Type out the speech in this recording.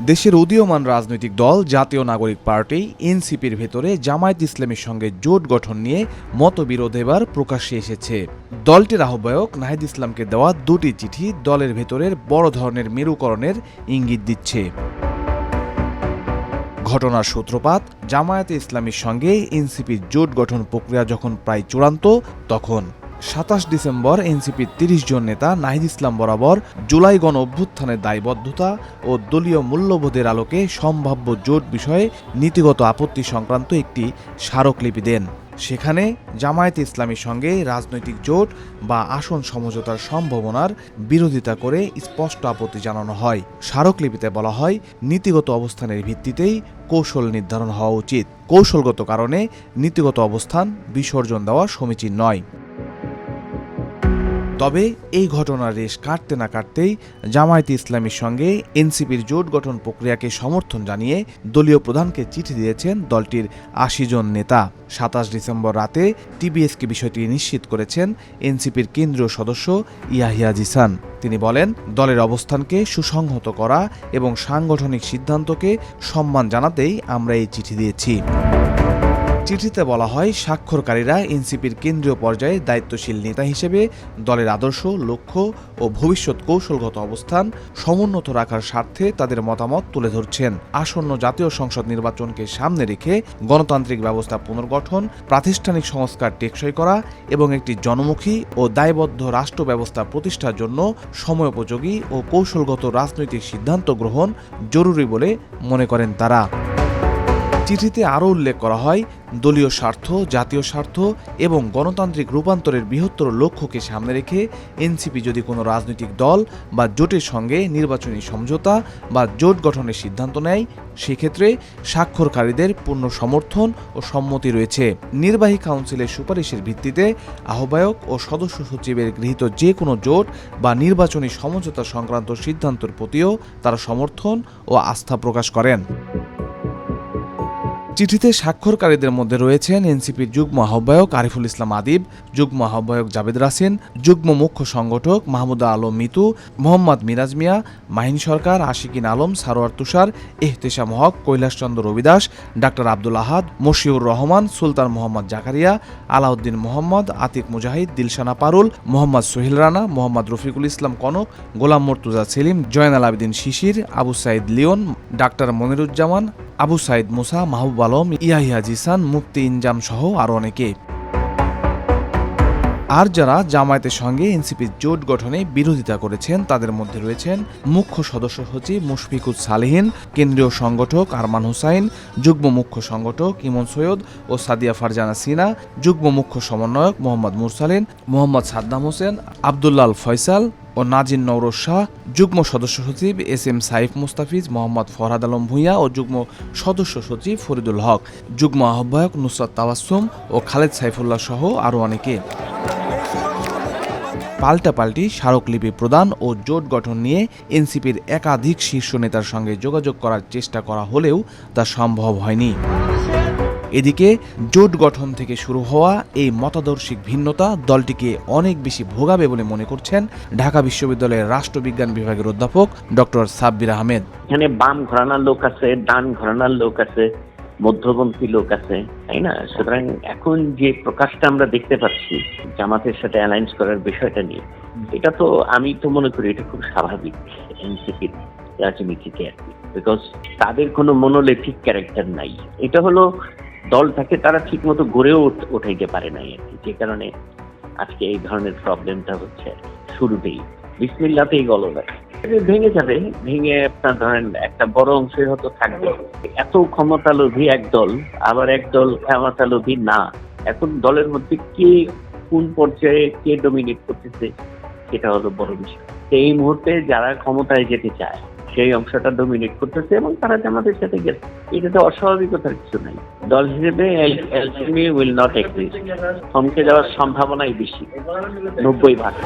দেশের উদীয়মান রাজনৈতিক দল জাতীয় নাগরিক পার্টি এনসিপির ভেতরে জামায়াত ইসলামীর সঙ্গে জোট গঠন নিয়ে মতবিরোধ এবার প্রকাশ্যে এসেছে। দলটির আহ্বায়ক নাহিদ ইসলামকে দেওয়া দুটি চিঠি দলের ভেতরের বড় ধরনের মেরুকরণের ইঙ্গিত দিচ্ছে। ঘটনার সূত্রপাত জামায়াতে ইসলামীর সঙ্গে এনসিপির জোট গঠন প্রক্রিয়া যখন প্রায় চূড়ান্ত, তখন ২৭ ডিসেম্বর এনসিপির ৩০ জন নেতা নাহিদ ইসলাম বরাবর জুলাই গণ অভ্যুত্থানের দায়বদ্ধতা ও দলীয় মূল্যবোধের আলোকে সম্ভাব্য জোট বিষয়ে নীতিগত আপত্তি সংক্রান্ত একটি স্মারকলিপি দেন। সেখানে জামায়াতে ইসলামীর সঙ্গে রাজনৈতিক জোট বা আসন সমঝোতার সম্ভাবনার বিরোধিতা করে স্পষ্ট আপত্তি জানানো হয়। স্মারকলিপিতে বলা হয়, নীতিগত অবস্থানের ভিত্তিতেই কৌশল নির্ধারণ হওয়া উচিত। কৌশলগত কারণে নীতিগত অবস্থান বিসর্জন দেওয়া সমীচীন নয়। তবে এই ঘটনার রেশ কাটতে না কাটতেই জামায়াতে ইসলামীর সঙ্গে এনসিপির জোট গঠন প্রক্রিয়াকে সমর্থন জানিয়ে দলীয় প্রধানকে চিঠি দিয়েছেন দলটির ৮০ জন নেতা। ২৭ ডিসেম্বর রাতে টিবিএসকে বিষয়টি নিশ্চিত করেছেন এনসিপির কেন্দ্রীয় সদস্য ইয়াহিয়া জিসান। তিনি বলেন, দলের অবস্থানকে সুসংহত করা এবং সাংগঠনিক সিদ্ধান্তকে সম্মান জানাতেই আমরা এই চিঠি দিয়েছি। চিঠিতে বলা হয়, স্বাক্ষরকারীরা এনসিপির কেন্দ্রীয় পর্যায়ে দায়িত্বশীল নেতা হিসেবে দলের আদর্শ, লক্ষ্য ও ভবিষ্যৎ কৌশলগত অবস্থান সমুন্নত রাখার স্বার্থে তাদের মতামত তুলে ধরছেন। আসন্ন জাতীয় সংসদ নির্বাচনকে সামনে রেখে গণতান্ত্রিক ব্যবস্থা পুনর্গঠন, প্রাতিষ্ঠানিক সংস্কার টেকসই করা এবং একটি জনমুখী ও দায়বদ্ধ রাষ্ট্র ব্যবস্থা প্রতিষ্ঠার জন্য সময়োপযোগী ও কৌশলগত রাজনৈতিক সিদ্ধান্ত গ্রহণ জরুরি বলে মনে করেন তারা। চিঠিতে আরও উল্লেখ করা হয়, দলীয় স্বার্থ, জাতীয় স্বার্থ এবং গণতান্ত্রিক রূপান্তরের বৃহত্তর লক্ষ্যকে সামনে রেখে এনসিপি যদি কোনো রাজনৈতিক দল বা জোটের সঙ্গে নির্বাচনী সমঝোতা বা জোট গঠনের সিদ্ধান্ত নেয়, সেক্ষেত্রে স্বাক্ষরকারীদের পূর্ণ সমর্থন ও সম্মতি রয়েছে। নির্বাহী কাউন্সিলের সুপারিশের ভিত্তিতে আহ্বায়ক ও সদস্য সচিবের গৃহীত যে কোনো জোট বা নির্বাচনী সমঝোতা সংক্রান্ত সিদ্ধান্তের প্রতিও তারা সমর্থন ও আস্থা প্রকাশ করেন। চিঠিতে স্বাক্ষরকারীদের মধ্যে রয়েছেন এনসিপির যুগ্ম আহ্বায়ক আরিফুল ইসলাম আদিব, যুগ্ম আহ্বায়ক জাবেদ রাসিন, যুগ্ম মুখ্য সংগঠক মাহমুদা আলম মিতু, মোহাম্মদ মিরাজ মিয়া, মাহিন সরকার, আশিকিন আলম, সারোয়ার তুষার, এহতেশাম হক, কৈলাসচন্দ্র রবিদাস, ডাক্তার আব্দুল আহাদ, মশিউর রহমান, সুলতান মোহাম্মদ জাকারিয়া, আলাউদ্দিন মোহাম্মদ, আতিক মুজাহিদ, দিলশানা পারুল, মোহাম্মদ সোহেল রানা, মোহাম্মদ রফিকুল ইসলাম কনক, গোলাম মর্তুজা সেলিম, জয়নাল আবেদিন শিশির, আবু সাইদ লিওন, ডাক্তার মনিরুজ্জামান, আবু সাইদ মুসা, মাহবুব আলম, ইয়াহিয়া জিসান, মুফতি ইনজাম সহ আরও অনেকে। আর যারা জামায়াতের সঙ্গে এনসিপির জোট গঠনে বিরোধিতা করেছেন তাদের মধ্যে রয়েছেন মুখ্য সদস্য সচিব মুশফিকুর সালেহীন, কেন্দ্রীয় সংগঠক আরমান হুসাইন, যুগ্ম মুখ্য সংগঠক ইমন সৈয়দ ও সাদিয়া ফারজানা সিনা, যুগ্ম মুখ্য সমন্বয়ক মোহাম্মদ মুরসালিন, মোহাম্মদ সাদ্দাম হোসেন, আবদুল্লাল ফয়সাল ও নাজির নওরোজ শাহ, যুগ্ম সদস্য সচিব এস এম সাইফ মুস্তাফিজ, মোহাম্মদ ফরহাদ আলম ভূঁইয়া ও যুগ্ম সদস্য সচিব ফরিদুল হক, যুগ্ম আহ্বায়ক নুসরাত তাবাসসুম ও খালেদ সাইফুল্লাহ সহ আরও অনেকে। পাল্টাপাল্টি স্মারকলিপি প্রদান ও জোট গঠন নিয়ে এনসিপির একাধিক শীর্ষ নেতার সঙ্গে যোগাযোগ করার চেষ্টা করা হলেও তা সম্ভব হয়নি। এদিকে জোট গঠন থেকে শুরু হওয়া এই মতাদর্শিক ভিন্নতা দলটিকে অনেক বেশি ভোগাবে বলে মনে করছেন ঢাকা বিশ্ববিদ্যালয়ের রাষ্ট্রবিজ্ঞান বিভাগের অধ্যাপক ডক্টর সাব্বির আহমেদ। এখানে বাম ঘরানার লোক আছে, ডান ঘরানার লোক আছে, মধ্যপন্থী লোক আছে, তাই না? সুতরাং এখন যে প্রকাশটা আমরা দেখতে পাচ্ছি জামাতের সাথে অ্যালায়েন্স করার বিষয়টা নিয়ে, এটা তো আমি তো মনে করি এটা খুব স্বাভাবিক এনসিপির রাজনীতিতে আর কি, বিকজ তাদের কোনো মনোলিথিক ক্যারেক্টার নাই। এটা হলো দলটাকে তারা ঠিক মতো গড়েও ওঠাইতে পারে নাই আর কি, যে কারণে আজকে এই ধরনের প্রবলেমটা হচ্ছে শুরুতেই বিসমিল্লাতেই গলদ ভেঙে যাবে। ভেঙে আপনার ধরেন একটা বড় অংশের হয়তো থাকবে। এত ক্ষমতালোভী এক দল, আবার এক দল ক্ষমতালোভী না। এখন দলের মধ্যে কে কোন পর্যায়ে কে ডমিনেট করতেছে সেটা হলো বড় বিষয়। এই মুহূর্তে যারা ক্ষমতায় যেতে চায় সেই অংশটা ডমিনেট করতেছে এবং তারা জামাতের সাথে গেছে। এটাতে অস্বাভাবিকতার কিছু নাই। দল হিসেবে এলসিমি উইল নট এক্সিস্ট। থমকে যাওয়ার সম্ভাবনাই বেশি, 90%।